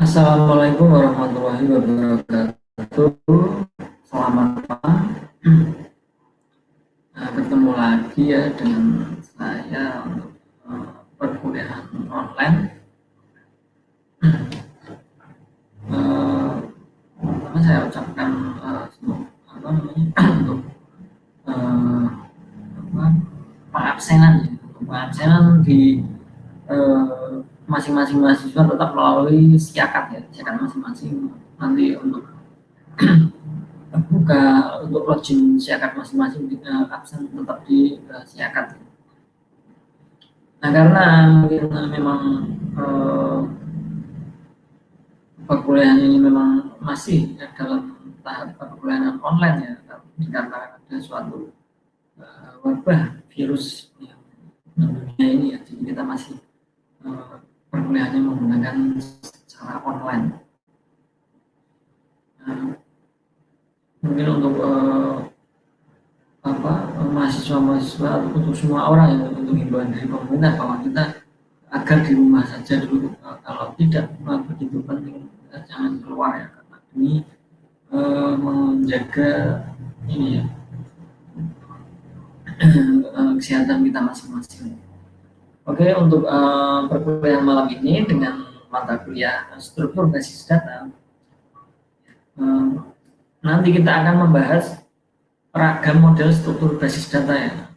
Assalamualaikum warahmatullahi wabarakatuh. Selamat malam. Ketemu lagi ya dengan saya untuk perkuliahan online. Pertama saya ucapkan untuk uh, pengabsenan di masing-masing mahasiswa tetap melalui siakat ya, siakat masing-masing nanti untuk buka untuk login siakat masing-masing absen tetap di siakat. Nah karena mungkin memang perkuliahan ini memang masih dalam tahap perkuliahan online ya, karena ada suatu wabah virus yang dunia ini ya, jadi kita masih perkuliahannya menggunakan secara online. Nah, mungkin untuk mahasiswa-mahasiswa atau untuk semua orang yang untuk himbauan dari pemerintah bahwa kita agar di rumah saja dulu, kalau tidak begitu penting jangan keluar ya, karena demi menjaga ini ya kesehatan kita masing-masing. Oke, untuk perkuliahan malam ini dengan mata kuliah struktur basis data, nanti kita akan membahas ragam model struktur basis data ya.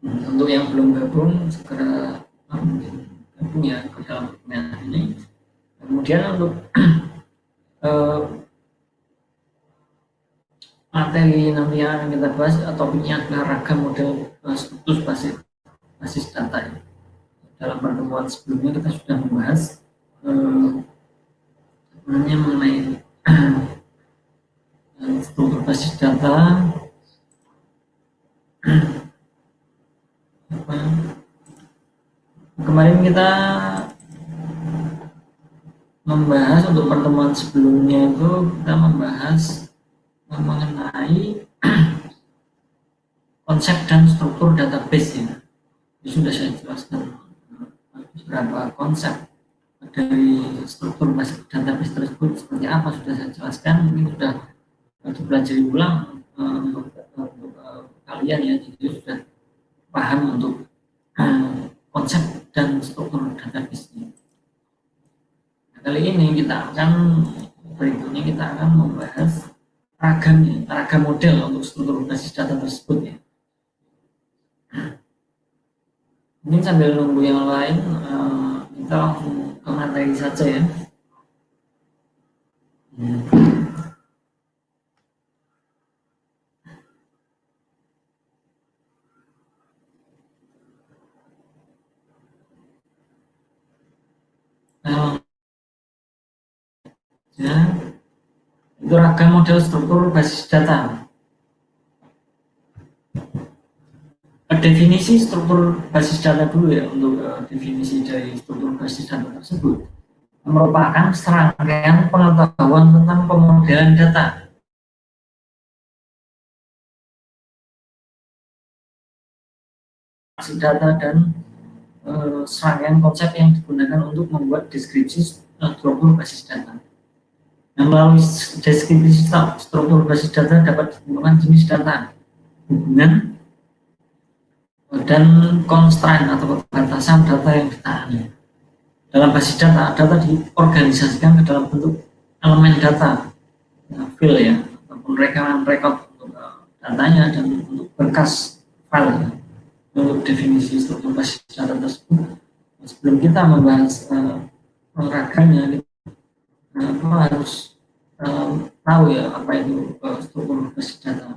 Untuk yang belum gabung segera gabung ya ke dalam perkuliahan ini. Kemudian untuk materi nanti yang akan kita bahas topiknya adalah ragam model struktur basis data ya. Dalam pertemuan sebelumnya kita sudah membahas mengenai struktur basis data. Kemarin kita membahas untuk pertemuan sebelumnya itu kita membahas mengenai konsep dan struktur database ya. Itu sudah saya jelaskan beberapa konsep dari struktur database tersebut seperti apa, sudah saya jelaskan, mungkin sudah dipelajari ulang untuk kalian ya, jadi sudah paham untuk konsep dan struktur database-nya. Nah, kali ini berikutnya kita akan membahas ragam model untuk struktur basis data tersebut ya. Ini sambil nunggu yang lain, kita langsung ke materi saja ya. Ya, itu ragam model struktur basis data. Definisi struktur basis data dulu ya, untuk definisi dari struktur basis data tersebut merupakan serangkaian pengetahuan tentang pemodelan data dan serangkaian konsep yang digunakan untuk membuat deskripsi struktur basis data. Nah, melalui deskripsi struktur basis data dapat ditemukan jenis data, hubungan, dan constraint atau batasan data yang ditangani. Dalam basis data diorganisasikan ke dalam bentuk elemen data, file ya, ataupun rekaman rekod untuk datanya, dan untuk berkas file ya. Untuk definisi struktur basis data tersebut, sebelum kita membahas olahraganya, kita harus tahu ya apa itu struktur basis data.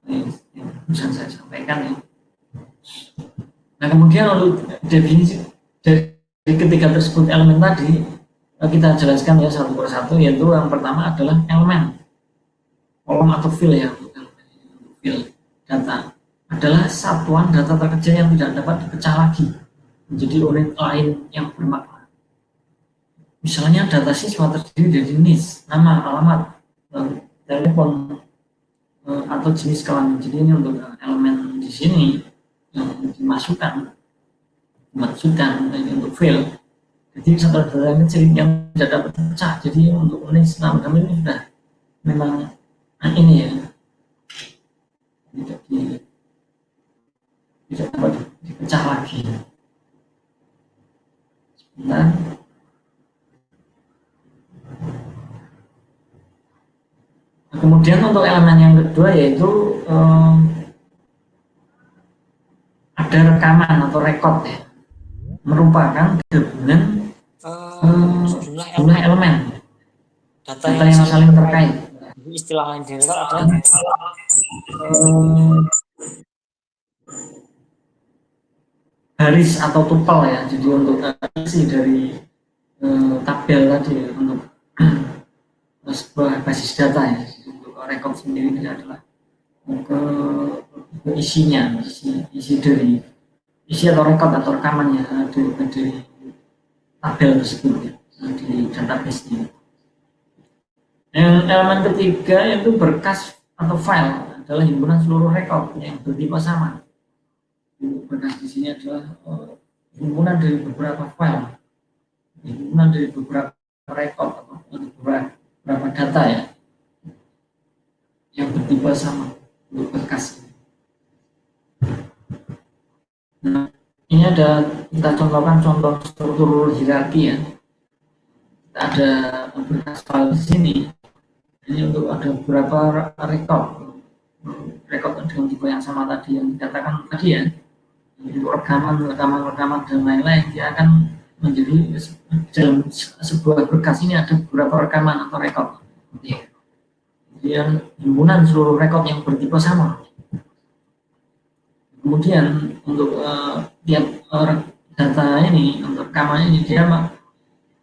Ini yang bisa saya sampaikan ya. Nah kemudian untuk definisi dari ketiga tersebut elemen tadi kita jelaskan ya satu persatu, yaitu yang pertama adalah elemen, kolom atau file ya. File data adalah satuan data terkecil yang tidak dapat dipecah lagi menjadi unit lain yang bermakna. Misalnya data siswa terdiri dari NIS, nama, alamat, telepon, atau jenis kelamin. Jadi ini untuk elemen di sini yang dimasukkan untuk file. Jadi satu data kecil yang tidak dapat terpecah. Jadi untuk menulis nama kami ini sudah memang ini ya, tidak, tidak dapat dipecah lagi. Sebentar. Kemudian untuk elemen yang kedua yaitu ada rekaman atau rekod ya, merupakan gabungan jumlah elemen data yang saling terkait. Istilah lain direkod adalah baris atau tupel ya. Jadi untuk isi dari tabel tadi untuk sebuah basis data ya. Jadi untuk rekod sendiri ini adalah ke isinya, isi dari isi atau rekod atau rekamannya dari tabel tersebut ya, di database-nya. Yang elemen ketiga yaitu berkas atau file adalah himpunan seluruh rekod yang bertipe sama. Berkas di sini adalah himpunan dari beberapa file, himpunan dari beberapa rekod atau beberapa data ya yang bertipe sama untuk berkas. Nah, ini ada kita contohkan contoh struktur hierarki ya. Kita ada berkas file di sini. Ini untuk ada beberapa rekod dengan tipe yang sama tadi yang dikatakan tadi ya. Untuk rekaman dan lain-lain, dia akan menjadi dalam sebuah berkas ini ada beberapa rekaman atau rekod. Kemudian himpunan seluruh rekod yang bertipe sama. Kemudian untuk tiap data ini, untuk rekaman ini dia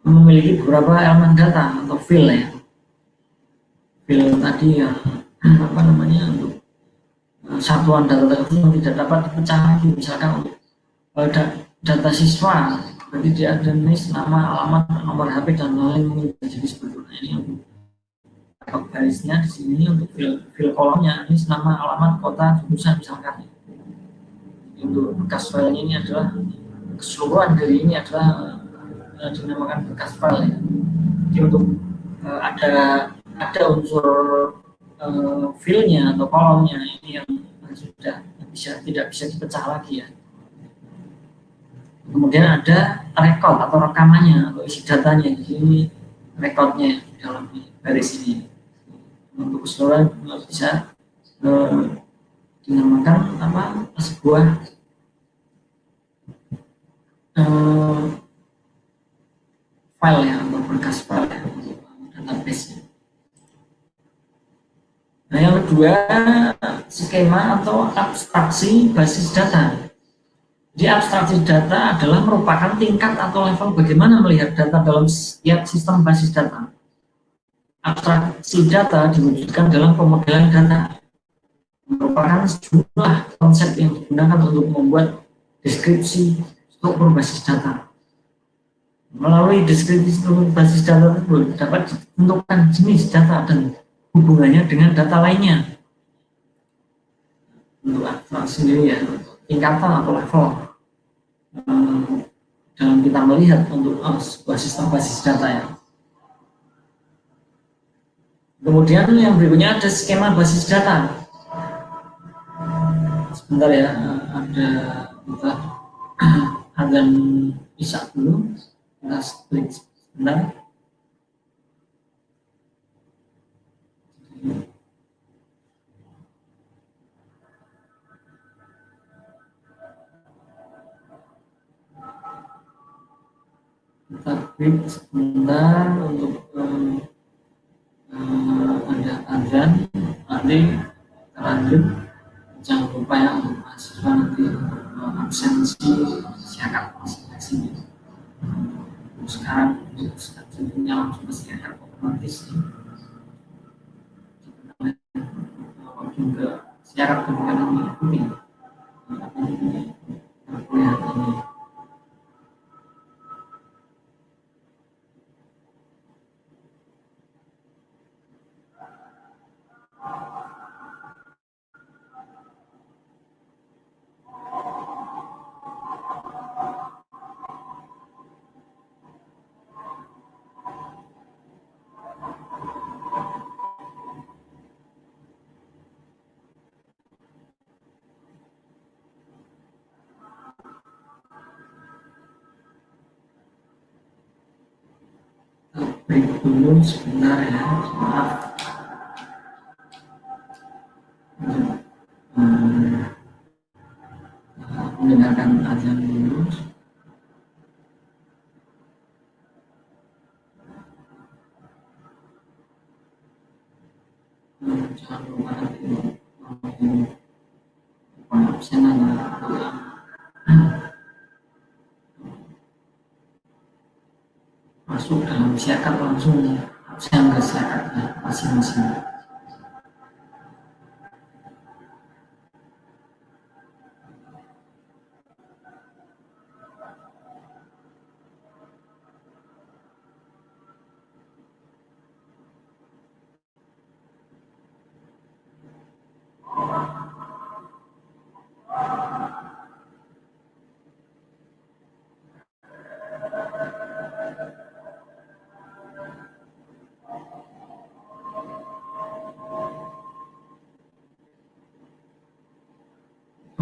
memiliki beberapa elemen data atau file ya. File tadi yang apa namanya untuk satuan data tersebut yang tidak dapat dipecah lagi, misalkan untuk data siswa, berarti dia ada nama, alamat, nomor HP dan lain-lain. Jadi sebetulnya ini untuk garisnya di sini untuk file kolomnya ini nama, alamat, kota, jurusan misalkan. Untuk bekas file ini adalah keseluruhan dari ini adalah dinamakan bekas file ya. Jadi untuk ada unsur filenya atau kolomnya ini yang sudah tidak bisa dipecah lagi ya. Kemudian ada rekod atau rekamannya atau isi datanya di sini, rekodnya di dalam garis ini. Untuk keseluruhan bisa dinamakan apa, sebuah file ya, atau berkas file ya, database. Nah yang kedua, skema atau abstraksi basis data. Jadi abstraksi data adalah merupakan tingkat atau level bagaimana melihat data dalam setiap sistem basis data. Abstraksi data diwujudkan dalam pemodelan data, merupakan sejumlah konsep yang digunakan untuk membuat deskripsi struktur basis data. Melalui deskripsi struktur basis data tersebut dapat ditentukan jenis data dan hubungannya dengan data lainnya. Untuk abstraksi sendiri ya, tingkatan atau level dalam kita melihat untuk sebuah sistem basis data ya. Kemudian yang berikutnya ada skema basis data. Sebentar ya, ada kita akan bisa dulu, kita klik sebentar. Kita klik sebentar untuk ada azan, nanti lanjut. Jangan lupa ya untuk mahasiswa nanti absensi syarat masing-masing. Sekarang untuk selanjutnya langsung ke syarat otomatis juga syarat ketika mengikuti perkuliahan ini. break dulu sebentar ya, maaf. Mendengarkan azan dulu. Jangan lupa nanti absen masuk dalam siakat langsung absen ke siakatnya masing-masing.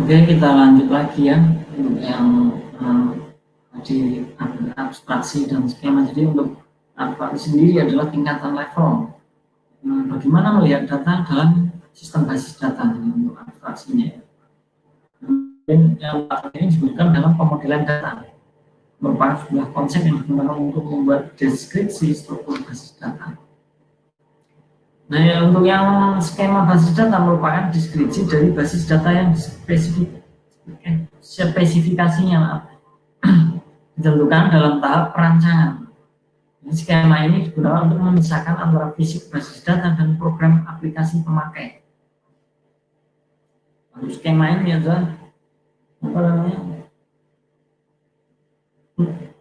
Oke, kita lanjut lagi ya untuk yang di abstraksi dan skema. Jadi untuk abstraksi sendiri adalah tingkatan level. Bagaimana melihat data dalam sistem basis data untuk abstraksinya. Dan yang ini disebutkan dalam pemodelan data, merupakan sebuah konsep yang digunakan untuk membuat deskripsi struktur basis data. Nah, untuk yang skema basis data merupakan deskripsi dari basis data yang spesifikasinya ditentukan dalam tahap perancangan. Skema ini digunakan untuk memisahkan antara fisik basis data dan program aplikasi pemakai. Untuk skema ini adalah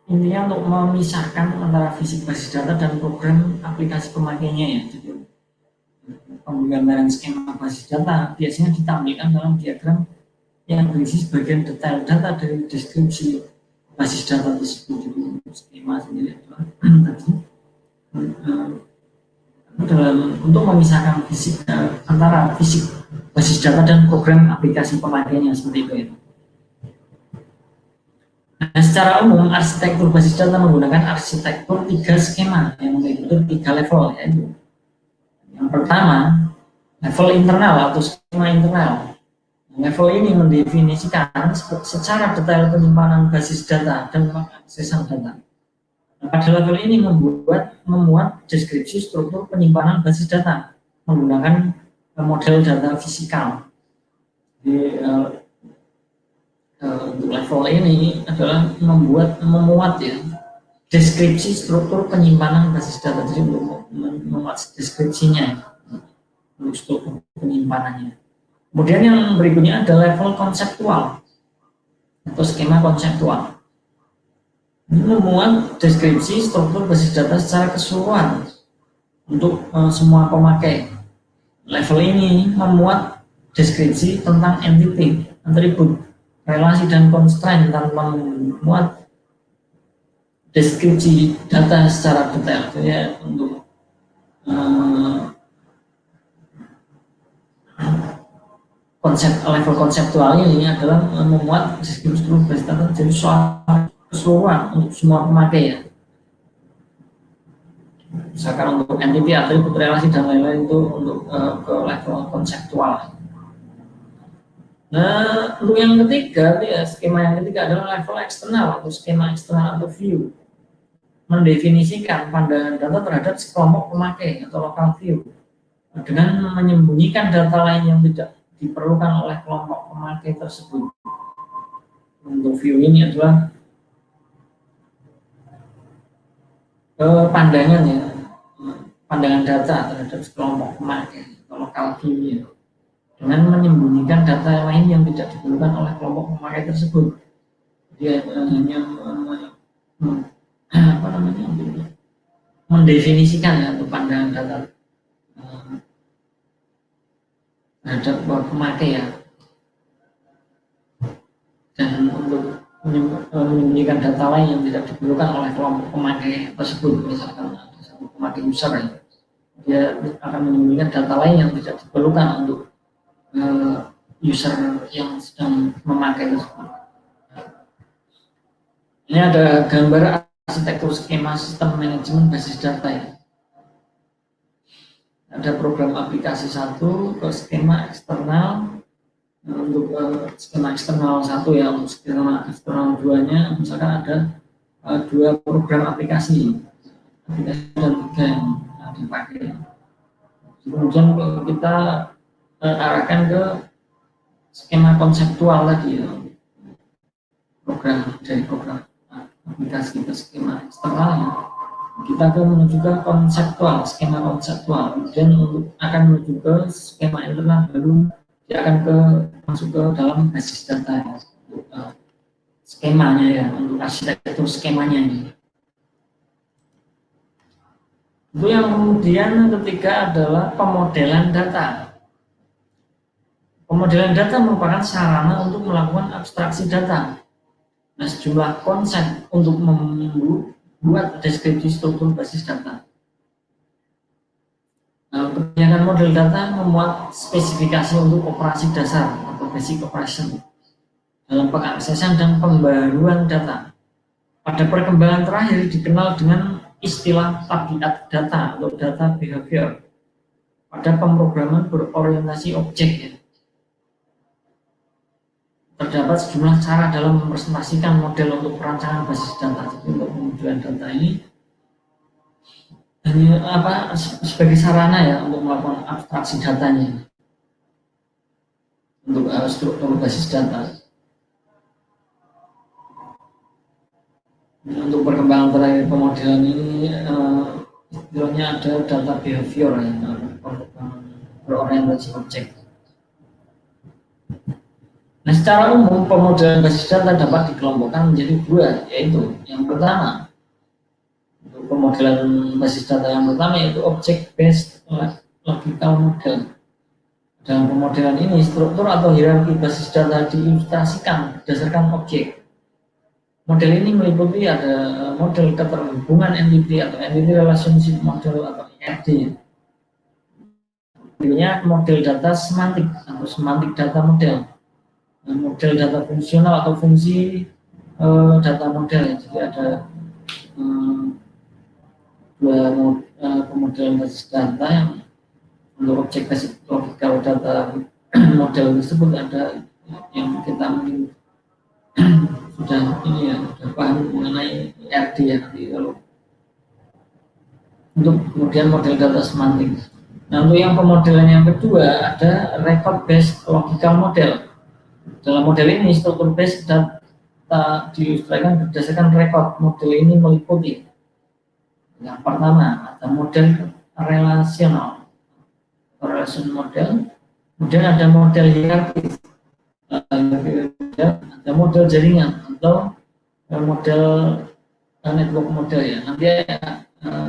intinya untuk memisahkan antara fisik basis data dan program aplikasi pemakainya ya. Jadi penggambaran skema basis data biasanya ditampilkan dalam diagram yang berisi sebagian detail data dari deskripsi basis data tersebut. Jadi skema sendiri adalah dalam untuk memisahkan fisik antara fisik basis data dan program aplikasi pemakainya seperti itu ya. Nah, secara umum arsitektur basis data menggunakan arsitektur 3 skema yang meliputi 3 level, yaitu yang pertama level internal atau skema internal. Level ini mendefinisikan secara detail penyimpanan basis data dan pengaksesan data. Pada level ini memuat deskripsi struktur penyimpanan basis data menggunakan model data fisikal. Di level ini adalah memuat ya deskripsi struktur penyimpanan basis data, jadi untuk memuat deskripsinya untuk struktur penyimpanannya. Kemudian yang berikutnya ada level konseptual atau skema konseptual. Ini memuat deskripsi struktur basis data secara keseluruhan untuk semua pemakai. Level ini memuat deskripsi tentang entity, atribut, relasi dan constraint tanpa memuat deskripsi data secara detail. Jadi untuk level konseptual ini adalah memuat deskripsi struktur basis data jadi soal keseluruhan untuk semua pemakai ya. Misalkan untuk entity, atribut, relasi dan lain-lain itu untuk ke level konseptual. Nah, untuk yang ketiga, ya, skema yang ketiga adalah level eksternal atau skema eksternal atau view. Mendefinisikan pandangan data terhadap sekelompok pemakai atau local view dengan menyembunyikan data lain yang tidak diperlukan oleh kelompok pemakai tersebut. Untuk view ini adalah pandangan ya, pandangan data terhadap sekelompok pemakai atau local view ya, dengan menyembunyikan data lain yang tidak diperlukan oleh kelompok pemakai tersebut. Dia hanya mendefinisikan ya untuk pandangan data terhadap pemakai ya, dan untuk menyembunyikan data lain yang tidak diperlukan oleh kelompok pemakai tersebut. Misalkan ada satu pemakai user ya, dia akan menyembunyikan data lain yang tidak diperlukan untuk user yang sedang memakai tersebut. Ini ada gambar arsitektur skema sistem manajemen basis data ya. Ada program aplikasi satu ke skema eksternal. Untuk skema eksternal satu ya, untuk skema eksternal 2-nya misalkan ada 2 program aplikasi dan 3 yang dipakai. Kemudian kita arahkan ke skema konseptual lagi ya, dari program aplikasi ke skema eksternal ya. Kita akan menuju ke konseptual, skema konseptual, kemudian akan menuju ke skema internal, baru dia akan masuk ke dalam basis data ya, untuk skemanya ya, untuk arsitektur skemanya ini. Itu yang kemudian ketiga adalah pemodelan data. Pemodelan data merupakan sarana untuk melakukan abstraksi data. Nah, sejumlah konsep untuk membuat deskripsi struktur basis data. Nah, kebanyakan model data memuat spesifikasi untuk operasi dasar atau basic operation dalam pengaksesan dan pembaruan data. Pada perkembangan terakhir dikenal dengan istilah tabiat data atau data behavior pada pemrograman berorientasi objek ya. Terdapat sejumlah cara dalam merepresentasikan model untuk perancangan basis data. Jadi untuk pemodelan data ini hanya sebagai sarana ya untuk melakukan abstraksi datanya untuk struktur basis data. Untuk perkembangan terakhir pemodelan ini istilahnya ada data behavior ya, berorientasi objek. Nah, secara umum pemodelan basis data dapat dikelompokkan menjadi 2, yaitu yang pertama untuk pemodelan basis data yang pertama yaitu object based logical model. Dalam pemodelan ini struktur atau hierarki basis data diilustrasikan berdasarkan objek. Model ini meliputi ada model keterhubungan entity atau entity relationship model atau ERD. Kemudian model data semantik atau semantik data model. Model data fungsional atau fungsi data model. Jadi ada 2 pemodelan basis data yang untuk objek basis logical data model tersebut ada yang kita mungkin sudah ini ya, sudah paham mengenai ERD ya nanti kalau untuk kemudian model data semantik. Nah, untuk yang pemodelan yang kedua ada record based logical model. Dalam model ini struktur base data diilustrasikan berdasarkan rekod. Model ini meliputi yang pertama ada model relasional, relation model, kemudian ada model hierarkis, ada model jaringan atau model network model ya. Nanti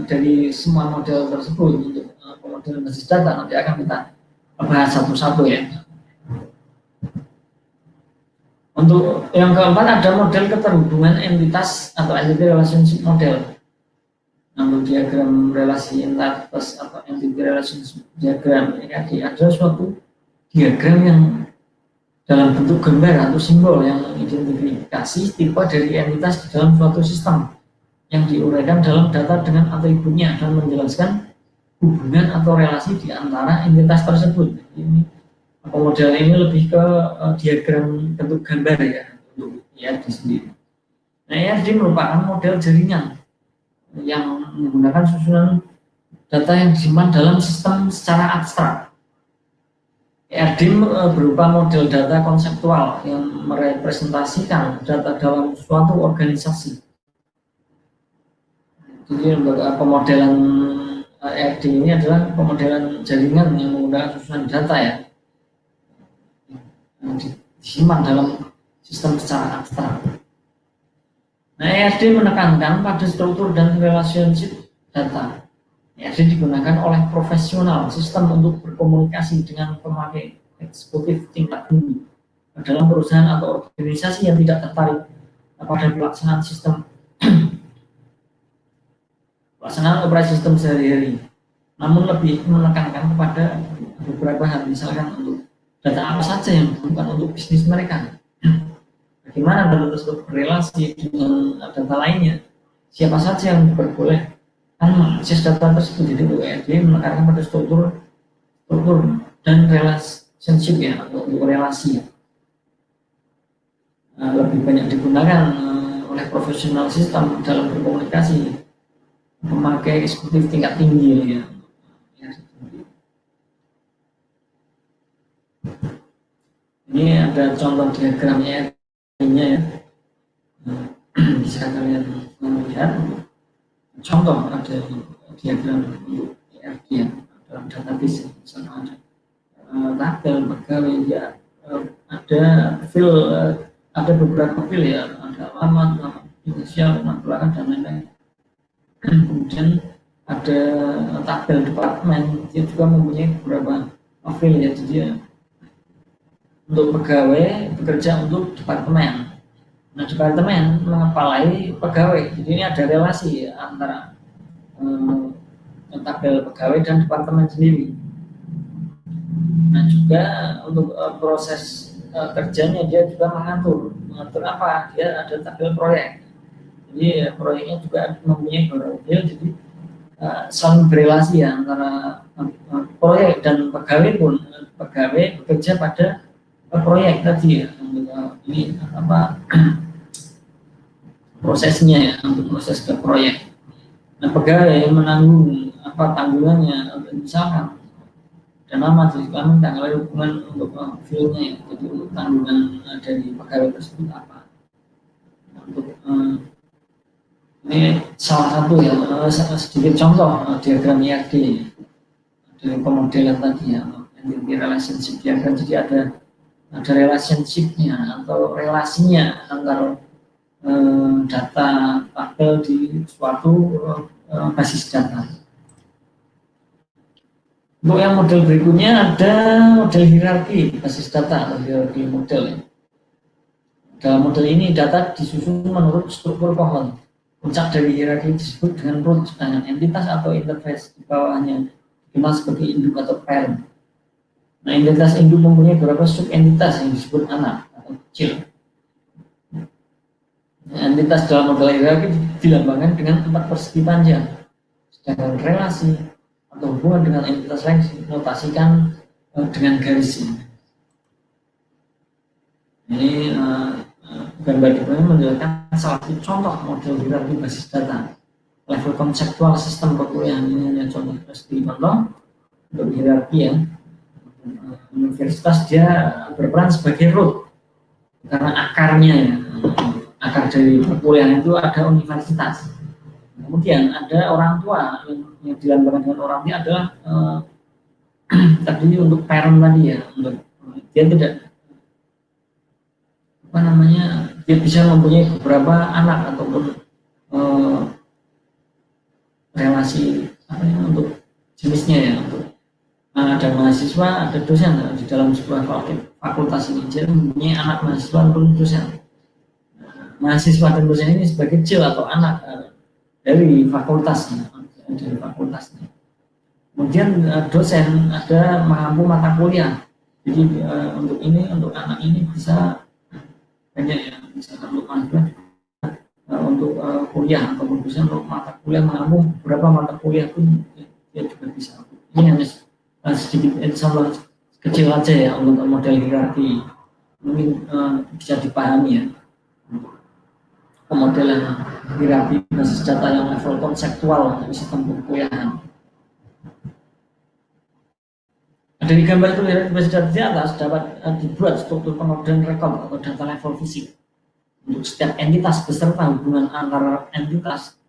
dari semua model tersebut untuk pemodelan basis data nanti akan kita bahas satu-satu ya. Untuk yang keempat ada model keterhubungan entitas atau entity relationship model. Untuk diagram relasi entitas atau entity relationship diagram ini ada suatu diagram yang dalam bentuk gambar atau simbol yang mengidentifikasi tipe dari entitas di dalam suatu sistem yang diuraikan dalam data dengan atributnya dan menjelaskan hubungan atau relasi di antara entitas tersebut. Ini model ini lebih ke diagram bentuk gambar ya untuk ERD sendiri. Nah, ERD merupakan model jaringan yang menggunakan susunan data yang disimpan dalam sistem secara abstrak. ERD berupa model data konseptual yang merepresentasikan data dalam suatu organisasi. Jadi pemodelan ERD ini adalah pemodelan jaringan yang menggunakan susunan data ya, disimpan dalam sistem secara abstrak. Nah, ERD menekankan pada struktur dan relationship data. ERD digunakan oleh profesional sistem untuk berkomunikasi dengan pemakai eksekutif tingkat tinggi dalam perusahaan atau organisasi yang tidak tertarik pada pelaksanaan sistem pelaksanaan operasi sistem sehari-hari, namun lebih menekankan kepada beberapa hal, misalkan untuk data apa saja yang dibutuhkan untuk bisnis mereka, bagaimana data tersebut berrelasi dengan data lainnya, siapa saja yang diperbolehkan mengakses data tersebut. Jadi UED menekankan pada struktur dan relationship ya, atau relasi ya. Lebih banyak digunakan oleh profesional sistem dalam berkomunikasi, memakai eksekutif tingkat tinggi ya. Ini ada contoh diagramnya ya. Bisa kalian melihat contoh, ada diagram untuk ERD ya, dalam database misalnya ada tabel pegawai ya, ada file, ada beberapa file ya, ada alamat inisial, nama belakang dan lain-lain. Kemudian ada tabel departemen, dia juga mempunyai beberapa file ya, jadi untuk pegawai bekerja untuk departemen. Nah, departemen mengepalai pegawai. Jadi ini ada relasi antara tabel pegawai dan departemen sendiri. Nah, juga untuk proses kerjanya dia juga mengatur apa? Dia ada tabel proyek. Jadi proyeknya juga mempunyai beberapa file. Jadi saling berelasi ya antara proyek dan pegawai pun. Pegawai bekerja pada proyek tadi ya, ini apa prosesnya ya, untuk proses ke proyek. Nah, pegawai menanggung apa tanggungannya, misalkan dan nama jadi kami tanggal hubungan untuk filenya ya, jadi untuk tanggungan dari pegawai tersebut apa. Nah, untuk ini salah satu ya, sedikit contoh diagram ERD dari pemodelan tadi ya, entity relationship diagram. Jadi ada relationship-nya atau relasinya antara data tabel di suatu basis data. Untuk yang model berikutnya ada model hierarki basis data atau hierarki model. Dalam model ini data disusun menurut struktur pohon. Puncak dari hierarki disebut dengan root, sedangkan entitas atau interface di bawahnya dikenal sebagai induk atau parent. Nah, entitas induk mempunyai beberapa subentitas yang disebut anak atau kecil. Nah, entitas dalam model hierarki dilambangkan dengan 4 persegi panjang, sedangkan relasi atau hubungan dengan entitas lain dinotasikan dengan garis ini. Ini gambar di bawah menjelaskan salah satu contoh model hierarki basis data. Level konseptual sistem perkuliahan ini hanya contoh seperti contoh untuk hierarki ya. Universitas dia berperan sebagai root karena akarnya ya, akar dari perkuliahan itu ada universitas. Kemudian ada orang tua yang dilambangkan dengan orang tua adalah tadi untuk parent tadi ya, untuk dia tidak apa namanya, dia bisa mempunyai beberapa anak ataupun relasi apa ya, untuk jenisnya ya, untuk ada mahasiswa, ada dosen di dalam sebuah fakultas ini. Jadi mempunyai anak mahasiswa ataupun dosen. Mahasiswa dan dosen ini sebagai kecil atau anak dari fakultasnya, Kemudian dosen ada mengampu mata kuliah. Jadi untuk ini, untuk anak ini bisa banyak ya, misalkan untuk mahasiswa untuk kuliah ataupun dosen untuk mata kuliah mengampu beberapa mata kuliah pun dia juga bisa. Ini hanya sedikit sama kecil aja ya untuk model hierarki, mungkin bisa dipahami ya pemodelan hierarki basis data yang level konseptual untuk sistem perkuliahan. Ada di gambar itu hierarki basis data di atas dapat dibuat struktur pengodean rekod atau data level fisik untuk setiap entitas beserta hubungan antara entitas.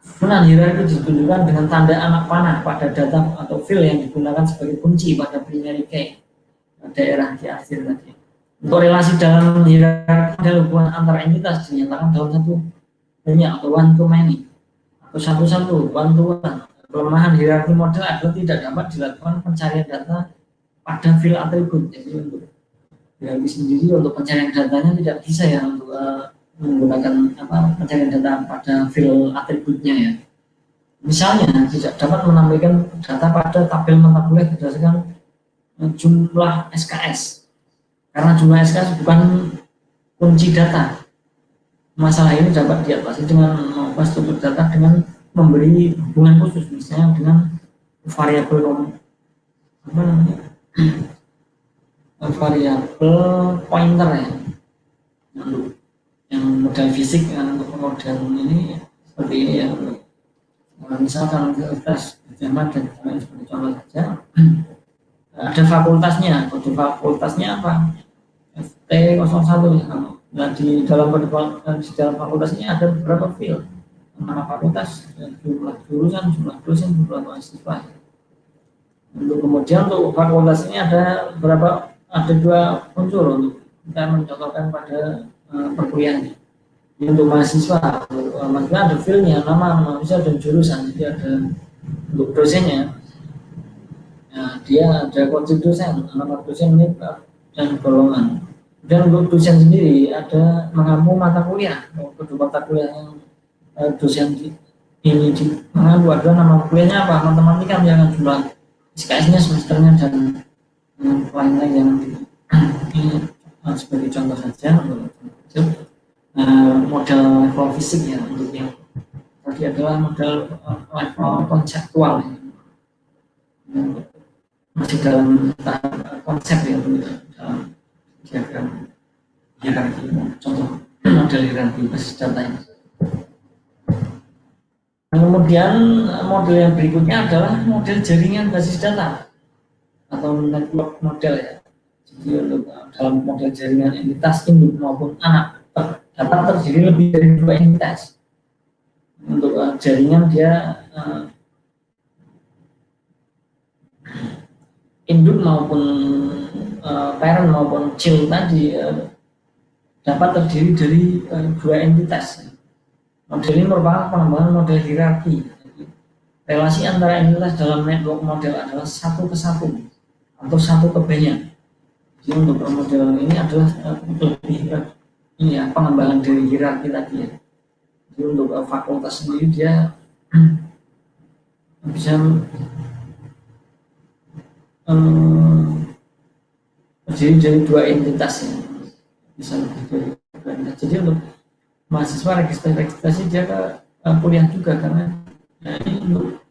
Susunan hierarki ditunjukkan dengan tanda anak panah pada data atau file yang digunakan sebagai kunci pada primary key daerah di akhir tadi. Untuk relasi dalam hierarki adalah hubungan antara entitas dinyatakan dalam satu banyak atau one to many atau satu-satu one to one. Kelemahan hierarki model adalah tidak dapat dilakukan pencarian data pada file atribut. Jadi untuk hierarki sendiri untuk pencarian datanya tidak bisa ya untuk menggunakan pencarian data pada file atributnya ya. Misalnya tidak dapat menampilkan data pada tabel mata kuliah berdasarkan jumlah SKS, karena jumlah SKS bukan kunci data. masalah ini dapat diatasi dengan mengubah struktur data dengan memberi hubungan khusus, misalnya dengan variabel apa namanya, variabel pointer ya, untuk yang model fisik untuk model ini seperti ini ya. Misalkan tes zaman dan seperti contoh saja, ada fakultasnya. Kode fakultasnya apa? FT01 ya. Nah, di dalam fakultas ini ada beberapa field, nama fakultas, jumlah jurusan, jumlah dosen, jumlah mahasiswa. Untuk kemudian untuk fakultas ini ada dua unsur untuk kita mencontohkan pada perkuliahan. Ini untuk mahasiswa, maksudnya ada fieldnya, nama mahasiswa dan jurusan. Jadi ada untuk dosennya, ya, dia ada kode dosen, nama dosen ini dan golongan. Dan untuk dosen sendiri ada mengampu mata kuliah, kedua mata kuliah yang dosen ini mengampu adalah nama kuliahnya apa, matematika yang jumlah SKS-nya, semesternya, dan lain-lain yang ini sebagai contoh saja untuk model level fisik ya. Untuk yang tadi adalah model level konseptual ya. Masih dalam konsep ya, dalam diagram hierarki, contoh model hierarki basis data ini. Kemudian model yang berikutnya adalah model jaringan basis data atau network model ya. Jadi untuk dalam model jaringan entitas induk maupun anak dapat terdiri lebih dari dua entitas. Untuk jaringan dia induk maupun parent maupun child tadi dapat terdiri dari dua entitas. Model ini merupakan pengembangan model hierarki. Relasi antara entitas dalam network model adalah satu ke satu atau satu ke banyak. Jadi untuk model ini adalah lebih ini ya, pengembangan dari hierarki tadi ya. Jadi untuk fakultas sendiri dia bisa terdiri dari dua entitas ya. Bisa lebih dari dua entitas. Jadi untuk mahasiswa registrasi dia ke kuliah juga, karena ini untuk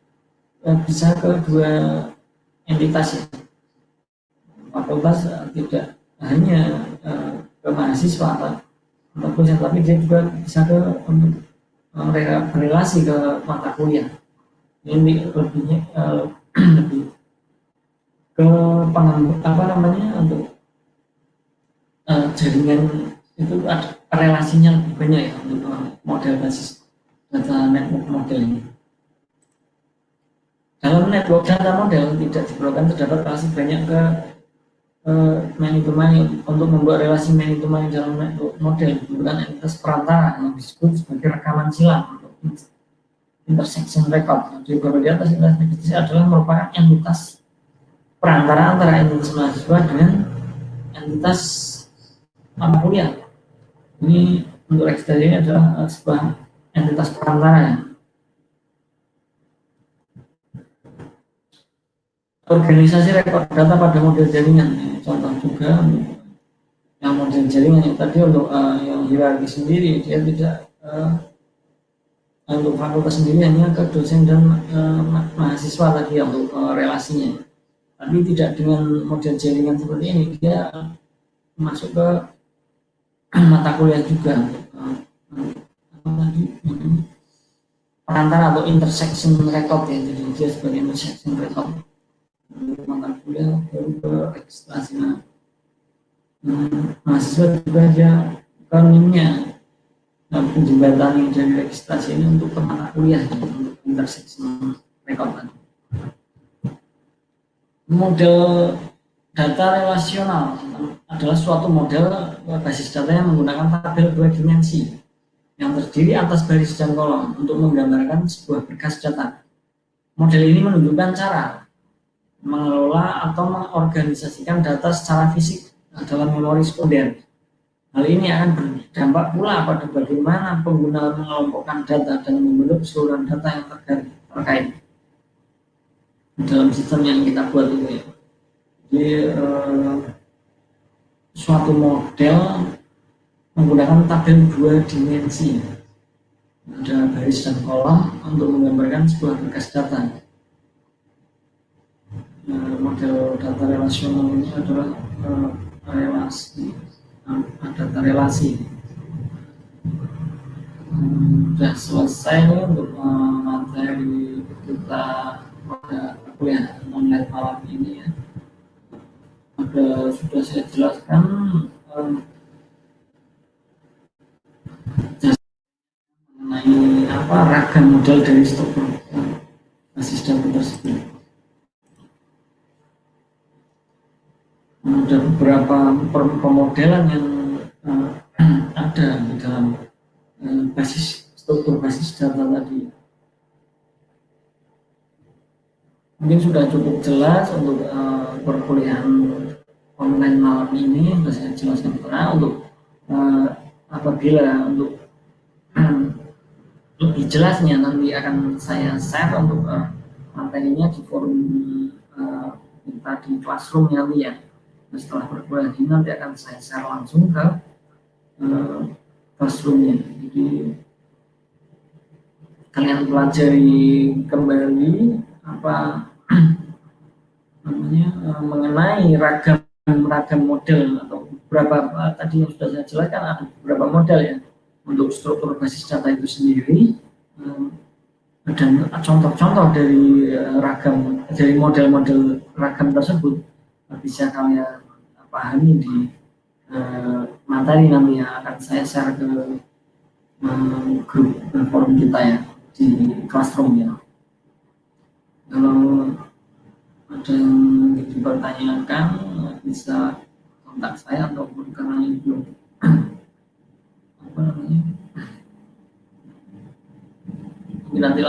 bisa ke dua entitas ya. Fakultas tidak hanya ke mahasiswa atau kuliah, tapi dia juga bisa ke untuk berrelasi ke mata kuliah. Ini lebihnya lebih ke apa namanya, untuk jaringan itu ada relasinya lebih banyak ya untuk model basis data network model ini. Dalam network data model tidak diperlukan terdapat relasi banyak ke many to many. Untuk membuat relasi many to many dalam network model dibutuhkan entitas perantara yang disebut sebagai rekaman silang atau intersection record. Di bawah di atas entitas adalah merupakan entitas perantara antara entitas mahasiswa dengan entitas mata kuliah. Ini untuk registrasi ini adalah sebuah entitas perantara ya. Organisasi rekor data pada model jaringan, contoh juga yang model jaringan yang tadi untuk yang hierarki sendiri dia tidak untuk fakultas sendiri hanya ke dosen dan mahasiswa tadi untuk relasinya, tapi tidak dengan model jaringan seperti ini, dia masuk ke mata kuliah juga perantara atau intersection record ya. Jadi dia sebagai intersection record mata kuliah baru ke registrasi mahasiswa juga dia kanunnya penjembatan dari registrasi ini untuk ke mata kuliah ya, untuk intersection record. Model data relasional adalah suatu model basis data yang menggunakan tabel dua dimensi yang terdiri atas baris dan kolom untuk menggambarkan sebuah berkas data. Model ini menunjukkan cara mengelola atau mengorganisasikan data secara fisik dalam memori sekunder. Hal ini akan berdampak pula pada bagaimana pengguna mengelompokkan data dan membentuk keseluruhan data yang terkait dalam sistem yang kita buat itu ya. Jadi suatu model menggunakan tabel 2 dimensi. Ada baris dan kolom untuk menggambarkan sebuah berkas data. Model data relasional ini adalah data relasi. Sudah selesai untuk materi kita pada kuliah online malam ini ya. Sudah saya jelaskan mengenai ragam model dari struktur basis data tersebut. Ada beberapa pemodelan yang ada di dalam struktur basis data tadi. Mungkin sudah cukup jelas untuk perkuliahan online malam ini. Sudah saya jelaskan untuk apabila untuk lebih jelasnya nanti akan saya share untuk materinya di forum kita di Classroom nanti ya. Setelah perkuliahan ini nanti akan saya share langsung ke Classroom-nya. Jadi kalian pelajari kembali mengenai ragam model atau beberapa tadi yang sudah saya jelaskan, ada beberapa model ya untuk struktur basis data itu sendiri, dan contoh-contoh dari model-model ragam tersebut bisa kalian pahami di materi nanti yang akan saya share ke grup forum kita ya di Classroom ya. Kalau ada yang dipertanyakan bisa kontak saya ataupun karena ini belum nanti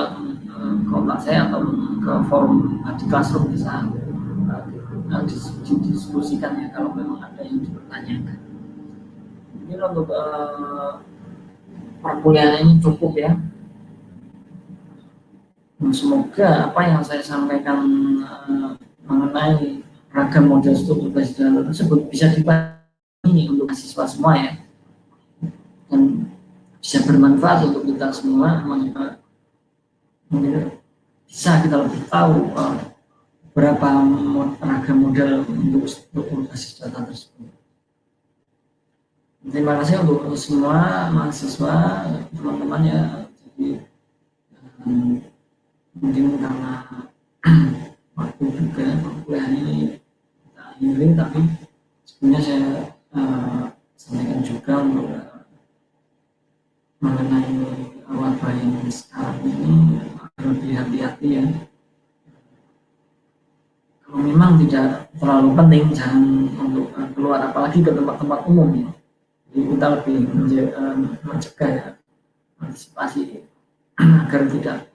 kontak saya atau ke forum di Classroom bisa didiskusikan ya kalau memang ada yang dipertanyakan. Ini untuk perkuliahan ini cukup ya. Semoga apa yang saya sampaikan mengenai ragam model struktur basis data tersebut bisa dipahami untuk mahasiswa semua ya, dan bisa bermanfaat untuk kita semua. Bisa kita lebih tahu berapa ragam model untuk struktur basis data tersebut. Terima kasih untuk semua mahasiswa, teman-teman ya. Jadi mungkin karena waktu juga perkuliahan ini kita akhiri, tapi sebenarnya saya sampaikan juga untuk mengenai wabah yang sekarang ini lebih hati-hati ya. Kalau memang tidak terlalu penting jangan untuk keluar, apalagi ke tempat-tempat umum ya. Jadi kita lebih mencegah ya, antisipasi agar tidak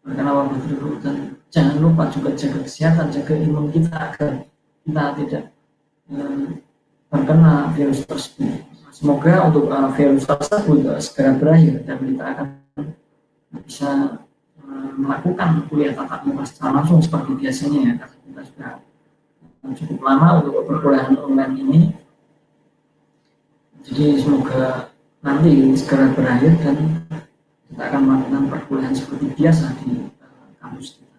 terkena wabah tersebut, dan jangan lupa juga jaga kesehatan, jaga imun kita agar kita tidak terkena virus tersebut. Semoga untuk virus tersebut segera berakhir dan kita akan bisa melakukan kuliah tatap muka secara langsung seperti biasanya ya, karena kita sudah cukup lama untuk perkuliahan online ini. Jadi semoga nanti segera berakhir dan kita akan melakukan perkuliahan seperti biasa di kampus kita.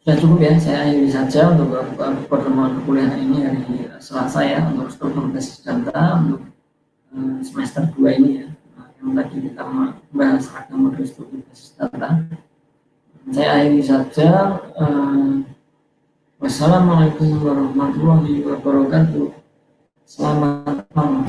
Sudah cukup ya, saya akhiri saja untuk pertemuan perkuliahan ini hari Selasa ya, untuk struktur basis data untuk semester 2 ini ya. Yang tadi kita membahas ragam model struktur basis data. Saya akhiri saja. Wassalamualaikum warahmatullahi wabarakatuh. Selamat malam.